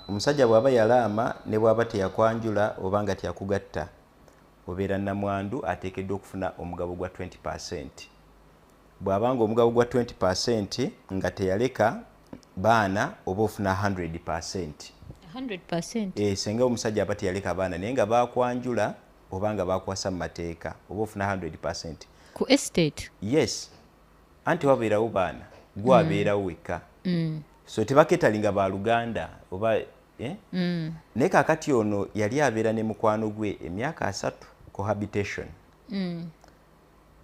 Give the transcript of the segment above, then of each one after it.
omusajja bw'aba yalaama ne bw'aba teyakwanjula oba nga tyakugatta obeera namwandu ateekeddwa okufuna omugabo gwa 20%. bw'abanga omugabo gwa 20% nga teyaleka baana oba ofuna 100%. 100%. Senga omusajja aba teyaleka baana naye nga bakwanjula oba nga bakwasa mu mateeka oba ofuna 100%. Ku estate? Yes. Anti wabeerawo baana gwe abeerawo wekka. So tebaketalinga baluganda oba naye kaakati ono yali abeera ne mukwano gwe emyaka 3 cohabitation.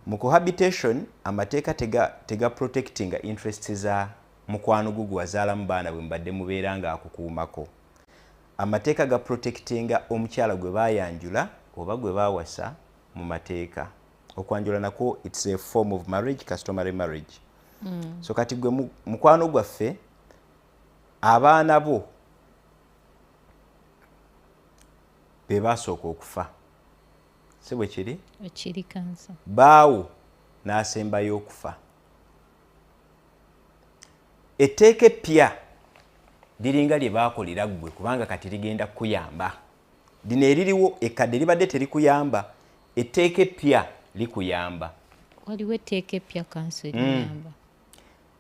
Mu cohabitation amateeka tega protectinga interests za mukwano gwe gwazaalamu baana bwe mbadde mubeera nga akukuumako. Amateeka ga protectinga omukyala gwe bayanjula oba gwe bawasa mu mateeka. Okwanjula nako it's a form of marriage, customary marriage. So kati gwe mukwano gwaffe abaana bo be basooka okufa. Si bwe kiri? Ekiri kansa. Baawo n'asembayo okufa. Etteeka eppya liringa lye baakolera ggwe kubanga kati ligenda kukuyamba. Lino eririwo ekkadde libadde terikuyamba. Etteeka eppya likuyamba. Waliwo etteeka eppya kansa eriyamba.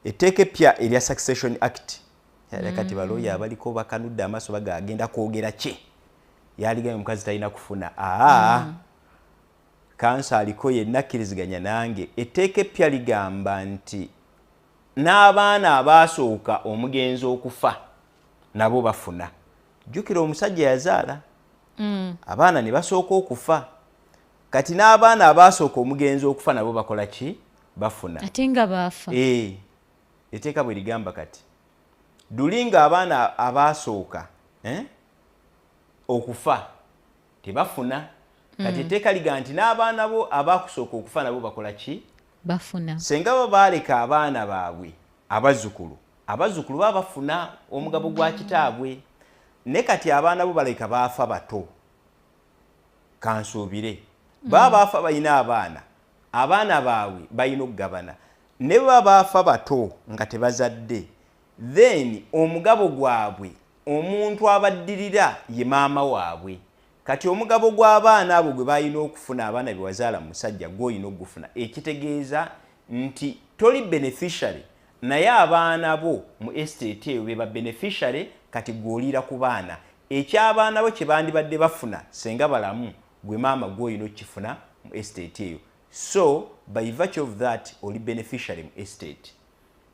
Etteeka eppya erya Succession Act. Kati balooya abaliko bakanudde amaaso bagagenda kwogera ki? Yaligayo omukazi talina kufuna. Kansa aliko yenna akkiriziganya nange. Etteeka eppya ligamba nti n'abaana abaasooka omugenzi okufa nabo bafuna. Jjukira omusajja yazaala. Abaana ne basooka okufa. Kati n'abaana abaasooka omugenzi okufa nabo bakola ki? Bafuna. Ate nga baafa. Etteeka bwe ligamba kati. Dulinga abaana abaasooka okufa tebafuna. Kati etteeka ligamba nti n'abaana bo abaakusooka okufa nabo bakola ki? Bafuna. Senga bo baaleka abaana baabwe abazzukulu baba bafuna omugabo gwa kitaabwe. Ne kati abaana bo baleka baafa bato. Kansuubire. Baba baafa balina abaana baabwe balina okugabana. Ne baba baafa bato nga tebazadde, then omugabo gwabwe omuntu abaddirira ye maama waabwe. Kati omugabo gw'abaana abo gwe balina okufuna abaana be wazaala musajja gw'olina okugufuna. Ekitegeeza nti toli beneficiary naye abaana bo mu estate eyo be ba beneficiary kati gw'oliira ku baana. Eky'abaana bo kye bandibadde bafuna senga balamu gwe maama gw'olina okukifuna mu estate eyo. So by virtue of that oli beneficiary mu estate.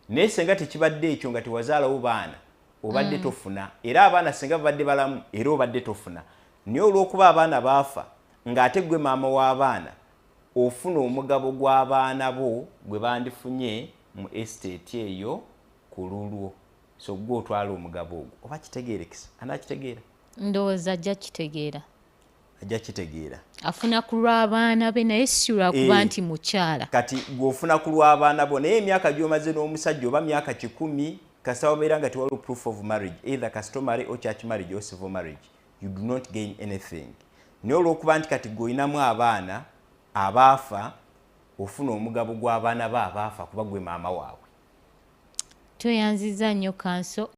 Naye senga tekibadde ekyo nga tewazaalawo baana obadde tofuna, era abaana senga babadde balamu era obadde tofuna. Naye olw'okuba abaana baafa ng'ate gwe maama w'abaana ofuna omugabo gw'abaana bo gwe bandifunye mu estate eyo ku lulwo. So gwe otwala omugabo ogwo. Oba kitegeerekesa? Anakitegeera? Ndowooza ajja kitegeera. Ajja kitegeera. Afuna ku lw'abaana be naye si lwakuba nti mukyala. Kati gw'ofuna ku lw'abaana bo naye emyaka gy'omaze n'omusajja oba myaka 10 kasita wabeera nga tewaliwo proof of marriage, either customary or church marriage or civil marriage, you do not gain anything. Naye olw'okuba nti kati gw'olinamu abaana abaafa ofuna omugabo gw'abaana be abaafa kuba gwe maama waabwe. Toyanziza nnyo kanso